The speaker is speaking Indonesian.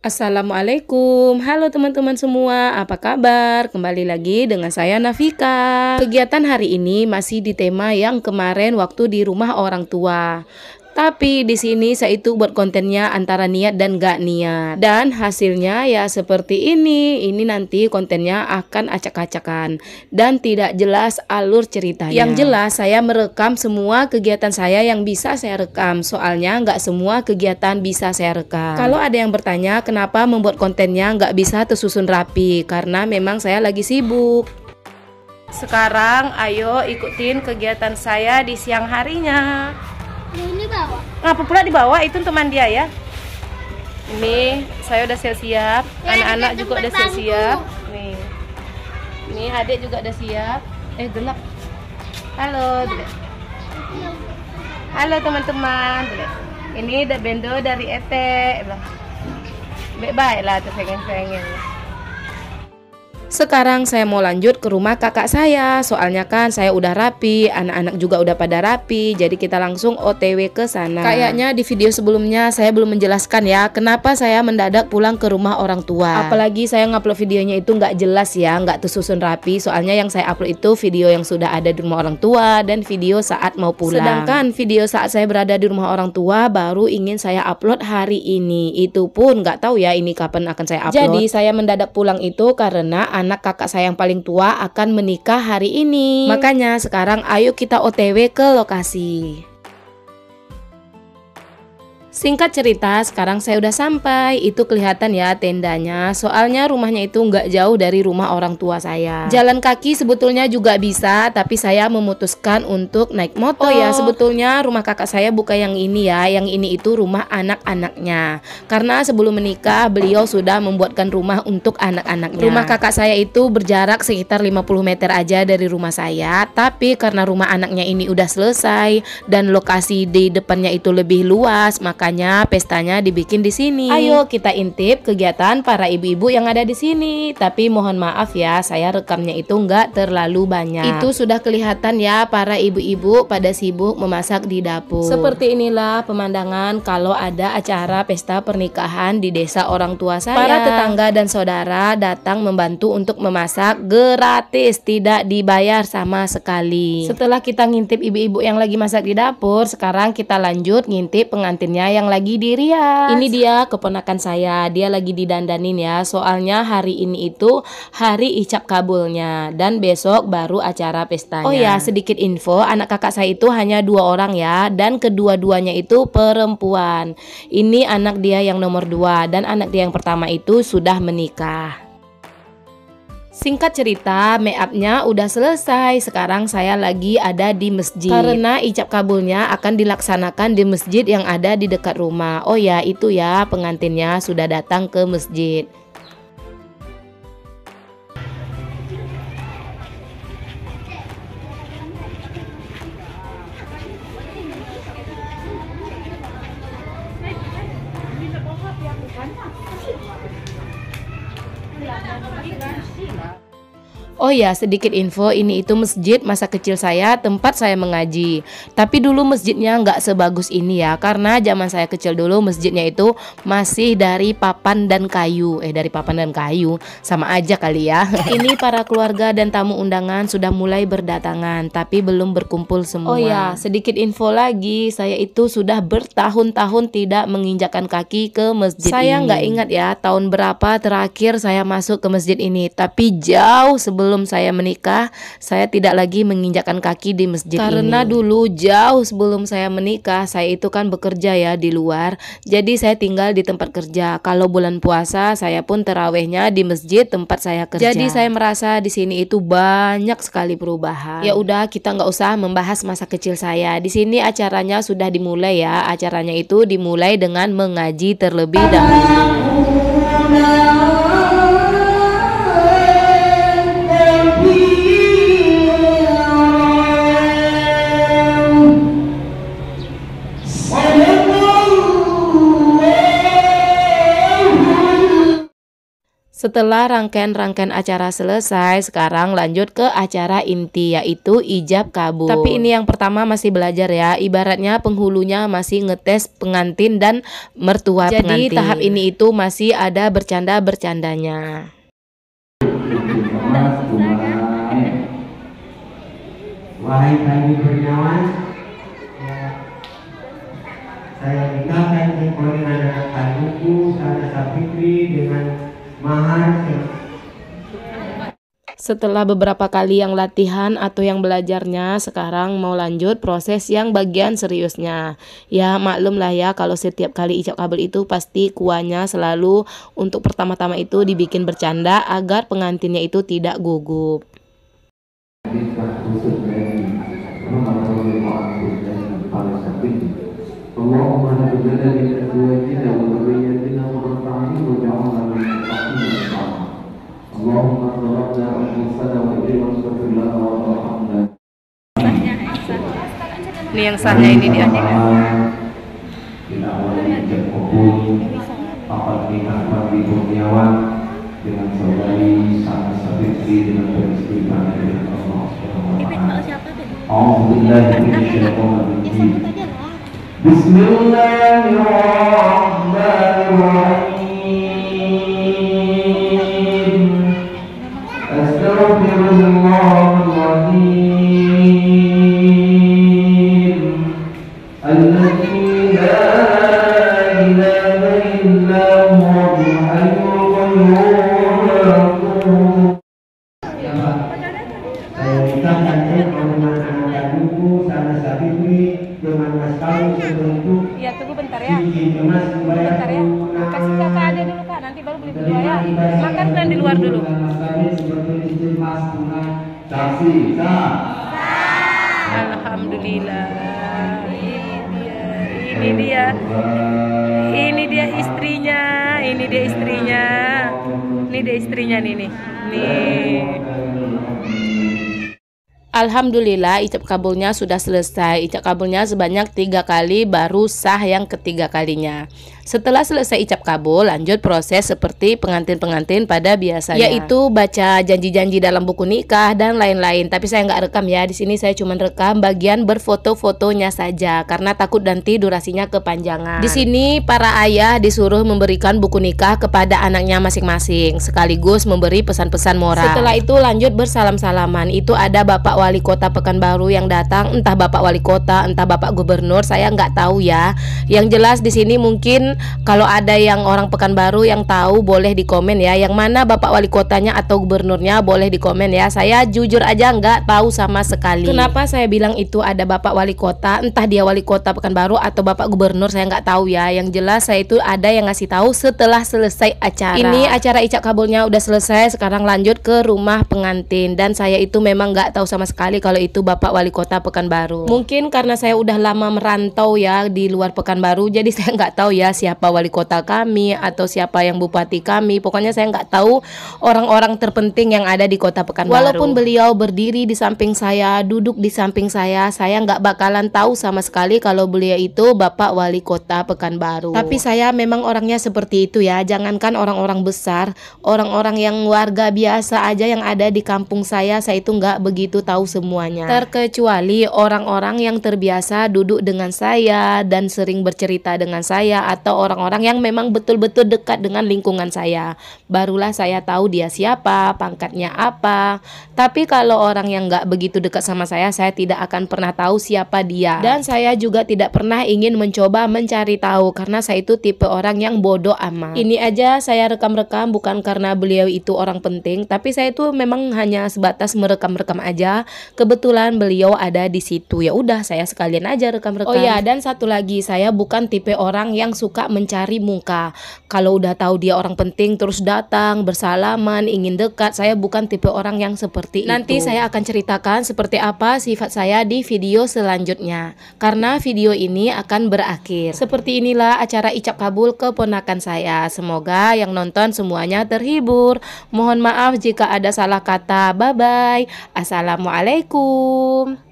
Assalamualaikum, halo teman-teman semua, apa kabar? Kembali lagi dengan saya Nafika. Kegiatan hari ini masih di tema yang kemarin waktu di rumah orang tua. Tapi di sini saya itu buat kontennya antara niat dan gak niat. Dan hasilnya ya seperti ini. Ini nanti kontennya akan acak-acakan dan tidak jelas alur ceritanya. Yang jelas saya merekam semua kegiatan saya yang bisa saya rekam. Soalnya nggak semua kegiatan bisa saya rekam. Kalau ada yang bertanya kenapa membuat kontennya nggak bisa tersusun rapi, karena memang saya lagi sibuk. Sekarang ayo ikutin kegiatan saya di siang harinya. Ini bawa. Ngapa pula dibawa? Itu teman dia ya. Ini saya udah siap-siap, anak-anak juga udah siap-siap. Nih, ini adik juga udah siap. Gelap. Halo, Dek. Halo teman-teman. Ini ada bendo dari Ete. Baik-baiklah tuh pengen-pengen. Sekarang saya mau lanjut ke rumah kakak saya. Soalnya kan saya udah rapi, anak-anak juga udah pada rapi. Jadi kita langsung OTW ke sana. Kayaknya di video sebelumnya saya belum menjelaskan ya kenapa saya mendadak pulang ke rumah orang tua. Apalagi saya ngupload videonya itu nggak jelas ya, nggak tersusun rapi. Soalnya yang saya upload itu video yang sudah ada di rumah orang tua dan video saat mau pulang. Sedangkan video saat saya berada di rumah orang tua baru ingin saya upload hari ini. Itu pun nggak tahu ya ini kapan akan saya upload. Jadi saya mendadak pulang itu karena anak kakak saya yang paling tua akan menikah hari ini. Makanya sekarang ayo kita OTW ke lokasi. Singkat cerita, sekarang saya udah sampai. Itu kelihatan ya tendanya. Soalnya rumahnya itu nggak jauh dari rumah orang tua saya. Jalan kaki sebetulnya juga bisa, tapi saya memutuskan untuk naik motor. Oh ya, sebetulnya rumah kakak saya bukan yang ini ya. Yang ini itu rumah anak-anaknya. Karena sebelum menikah, beliau sudah membuatkan rumah untuk anak-anaknya. Rumah kakak saya itu berjarak sekitar 50 meter aja dari rumah saya. Tapi karena rumah anaknya ini udah selesai dan lokasi di depannya itu lebih luas, makanya pestanya dibikin di sini. Ayo kita intip kegiatan para ibu-ibu yang ada di sini. Tapi mohon maaf ya, saya rekamnya itu nggak terlalu banyak. Itu sudah kelihatan ya para ibu-ibu pada sibuk memasak di dapur. Seperti inilah pemandangan kalau ada acara pesta pernikahan di desa orang tua saya. Para tetangga dan saudara datang membantu untuk memasak gratis, tidak dibayar sama sekali. Setelah kita ngintip ibu-ibu yang lagi masak di dapur, sekarang kita lanjut ngintip pengantinnya yang lagi dirias. Ini dia keponakan saya, dia lagi didandanin ya. Soalnya hari ini itu hari ijab kabulnya dan besok baru acara pestanya. Oh ya, sedikit info, anak kakak saya itu hanya 2 orang ya, dan kedua-duanya itu perempuan. Ini anak dia yang nomor 2 dan anak dia yang pertama itu sudah menikah. Singkat cerita, make upnya udah selesai. Sekarang saya lagi ada di masjid karena ijab kabulnya akan dilaksanakan di masjid yang ada di dekat rumah. Oh ya, itu ya pengantinnya sudah datang ke masjid. Oh ya, sedikit info, ini itu masjid masa kecil saya, tempat saya mengaji. Tapi dulu masjidnya nggak sebagus ini ya, karena zaman saya kecil dulu masjidnya itu masih dari papan dan kayu. Dari papan dan kayu, sama aja kali ya. Ini para keluarga dan tamu undangan sudah mulai berdatangan, tapi belum berkumpul semua. Oh ya, sedikit info lagi, saya itu sudah bertahun-tahun tidak menginjakkan kaki ke masjid ini. Saya nggak ingat ya tahun berapa terakhir saya masuk ke masjid ini, tapi jauh sebelum saya menikah, saya tidak lagi menginjakkan kaki di masjid ini. Karena dulu jauh sebelum saya menikah, saya itu kan bekerja ya di luar. Jadi saya tinggal di tempat kerja. Kalau bulan puasa, saya pun terawihnya di masjid tempat saya kerja. Jadi saya merasa di sini itu banyak sekali perubahan. Ya udah, kita nggak usah membahas masa kecil saya. Di sini acaranya sudah dimulai ya. Acaranya itu dimulai dengan mengaji terlebih dahulu. Setelah rangkaian-rangkaian acara selesai, sekarang lanjut ke acara inti, yaitu ijab kabul. Tapi ini yang pertama masih belajar ya, ibaratnya penghulunya masih ngetes pengantin dan mertua pengantin. Jadi tahap ini itu masih ada bercanda-bercandanya. Wahai Kami Kurniawan, saya nikahkan engkau dengan anak kandungku Sanasa Fikri dengan mahar. Setelah beberapa kali yang latihan atau yang belajarnya, sekarang mau lanjut proses yang bagian seriusnya. Ya maklum lah ya, kalau setiap kali ijab kabul itu pasti kuahnya selalu untuk pertama-tama itu dibikin bercanda agar pengantinnya itu tidak gugup. Ini yang sahnya ini dia. Kita awali ijab kabul Bapak nikah Kami Kurniawan dengan saudari Sanasa Fikri dengan peristiwa dengan Allah Subhanahu wa taala. A'udzubillahi minasyaitonir rajim. Bismillahirrahmanirrahim. Astaghfirullahaladzim. Alladzi la ilaha illa huwal hayyul qayyum. Saya nikahkan engkau dengan anak kandungku Sanasa Fikri dengan mas kawin sebentuk. Iya, tunggu bentar ya. Bentar ya. Kasih kakak aja dulu kak, nanti baru beli berdua ya. Makan dan di luar dulu. Alhamdulillah. Ini dia istrinya. Ini dia istrinya nih. Alhamdulillah ijab kabulnya sudah selesai. Ijab kabulnya sebanyak 3 kali, baru sah yang ketiga kalinya. Setelah selesai ijab kabul, lanjut proses seperti pengantin-pengantin pada biasanya, yaitu baca janji-janji dalam buku nikah dan lain-lain. Tapi saya nggak rekam ya. Di sini saya cuma rekam bagian berfoto-fotonya saja karena takut nanti durasinya kepanjangan. Di sini para ayah disuruh memberikan buku nikah kepada anaknya masing-masing, sekaligus memberi pesan-pesan moral. Setelah itu lanjut bersalam-salaman. Itu ada Bapak Wali Kota Pekanbaru yang datang, entah Bapak Wali Kota, entah Bapak Gubernur, saya nggak tahu ya. Yang jelas di sini mungkin kalau ada yang orang Pekanbaru yang tahu boleh di komen ya. Yang mana Bapak Wali Kotanya atau Gubernurnya boleh di komen ya. Saya jujur aja nggak tahu sama sekali. Kenapa saya bilang itu ada Bapak Wali Kota, entah dia Wali Kota Pekanbaru atau Bapak Gubernur, saya nggak tahu ya. Yang jelas saya itu ada yang ngasih tahu setelah selesai acara. Ini acara ijab kabulnya udah selesai, sekarang lanjut ke rumah pengantin. Dan saya itu memang nggak tahu sama sekali kalau itu Bapak Wali Kota Pekanbaru. Mungkin karena saya udah lama merantau ya di luar Pekanbaru, jadi saya nggak tahu ya siapa wali kota kami atau siapa yang bupati kami. Pokoknya saya nggak tahu orang-orang terpenting yang ada di kota Pekanbaru. Walaupun beliau berdiri di samping saya, duduk di samping saya nggak bakalan tahu sama sekali kalau beliau itu Bapak Wali Kota Pekanbaru. Tapi saya memang orangnya seperti itu ya. Jangankan orang-orang besar, orang-orang yang warga biasa aja yang ada di kampung saya itu nggak begitu tahu semuanya. Terkecuali orang-orang yang terbiasa duduk dengan saya dan sering bercerita dengan saya, atau orang-orang yang memang betul-betul dekat dengan lingkungan saya. Barulah saya tahu dia siapa, pangkatnya apa. Tapi kalau orang yang nggak begitu dekat sama saya tidak akan pernah tahu siapa dia. Dan saya juga tidak pernah ingin mencoba mencari tahu karena saya itu tipe orang yang bodoh amat. Ini aja saya rekam-rekam bukan karena beliau itu orang penting, tapi saya itu memang hanya sebatas merekam-rekam aja. Kebetulan beliau ada di situ, ya udah saya sekalian aja rekam-rekam. Oh ya, dan satu lagi, saya bukan tipe orang yang suka mencari muka. Kalau udah tahu dia orang penting terus datang bersalaman, ingin dekat, saya bukan tipe orang yang seperti itu. Nanti saya akan ceritakan seperti apa sifat saya di video selanjutnya, karena video ini akan berakhir. Seperti inilah acara ijab kabul keponakan saya. Semoga yang nonton semuanya terhibur. Mohon maaf jika ada salah kata. Bye bye. Assalamualaikum.